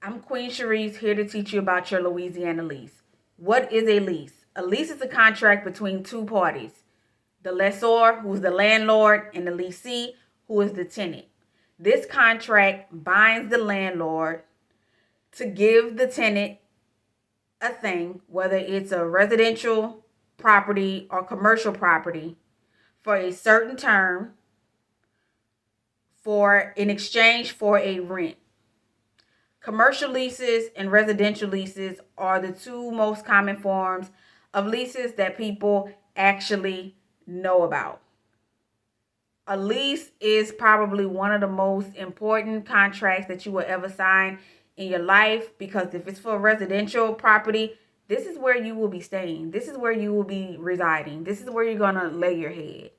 I'm Queen Cherise, here to teach you about your Louisiana lease. What is a lease? A lease is a contract between two parties, the lessor, who's the landlord, and the leasee, who is the tenant. This contract binds the landlord to give the tenant a thing, whether it's a residential property or commercial property, for a certain term for in exchange for a rent. Commercial leases and residential leases are the two most common forms of leases that people actually know about. A lease is probably one of the most important contracts that you will ever sign in your life, because if it's for residential property, this is where you will be staying. This is where you will be residing. This is where you're going to lay your head.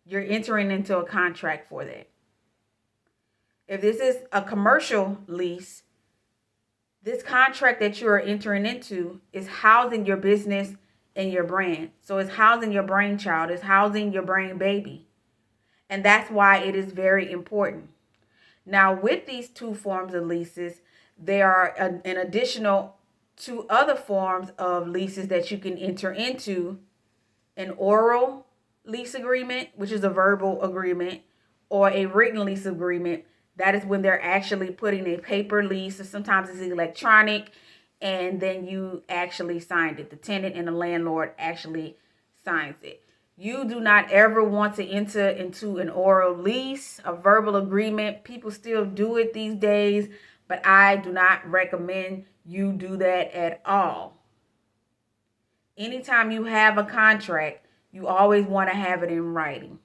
You're entering into a contract for that. If this is a commercial lease, this contract that you are entering into is housing your business and your brand. So it's housing your brainchild, it's housing your brain baby. And that's why it is very important. Now, with these two forms of leases, there are an additional two other forms of leases that you can enter into: an oral lease agreement, which is a verbal agreement, or a written lease agreement. That is when they're actually putting a paper lease, or sometimes it's electronic, and then you actually signed it. The tenant and the landlord actually signs it. You do not ever want to enter into an oral lease, a verbal agreement. People still do it these days, but I do not recommend you do that at all. Anytime you have a contract, you always want to have it in writing.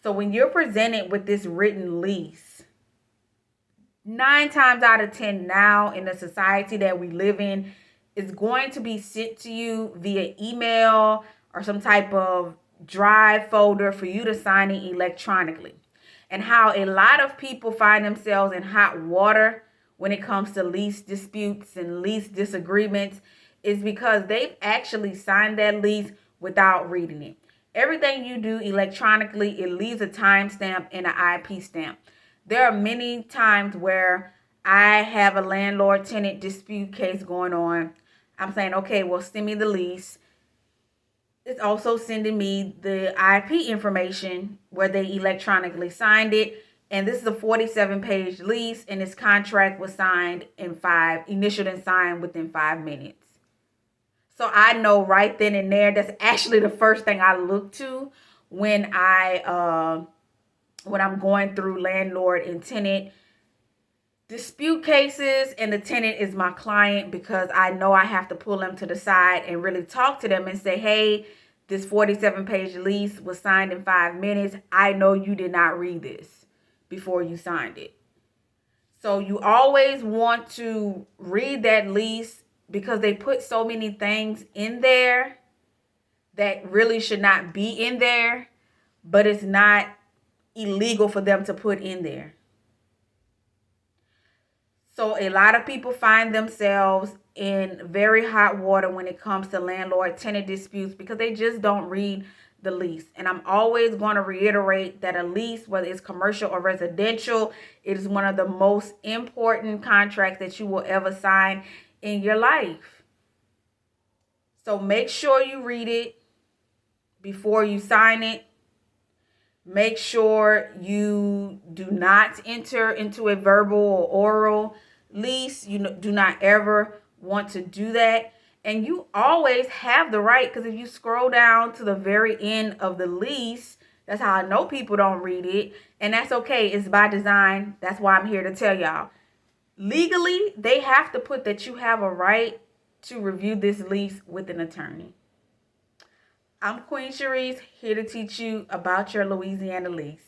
So when you're presented with this written lease, 9 times out of 10 now in the society that we live in, it's going to be sent to you via email or some type of drive folder for you to sign it electronically. And how a lot of people find themselves in hot water when it comes to lease disputes and lease disagreements is because they've actually signed that lease without reading it. Everything you do electronically, it leaves a timestamp and an IP stamp. There are many times where I have a landlord-tenant dispute case going on. I'm saying, okay, well, send me the lease. It's also sending me the IP information where they electronically signed it. And this is a 47-page lease, and this contract was initialed and signed within 5 minutes. So I know right then and there, that's actually the first thing I look to when I'm going through landlord and tenant dispute cases, and the tenant is my client, because I know I have to pull them to the side and really talk to them and say, hey, this 47-page lease was signed in 5 minutes. I know you did not read this before you signed it. So you always want to read that lease, because they put so many things in there that really should not be in there, but it's not illegal for them to put in there. So a lot of people find themselves in very hot water when it comes to landlord-tenant disputes, because they just don't read the lease. And I'm always going to reiterate that a lease, whether it's commercial or residential, it is one of the most important contracts that you will ever sign in your life. So make sure you read it before you sign it. Make sure you do not enter into a verbal or oral lease. You do not ever want to do that. And you always have the right, because if you scroll down to the very end of the lease, that's how I know people don't read it. And that's okay. It's by design. That's why I'm here to tell y'all. Legally, they have to put that you have a right to review this lease with an attorney. I'm Queen Cherise, here to teach you about your Louisiana lease.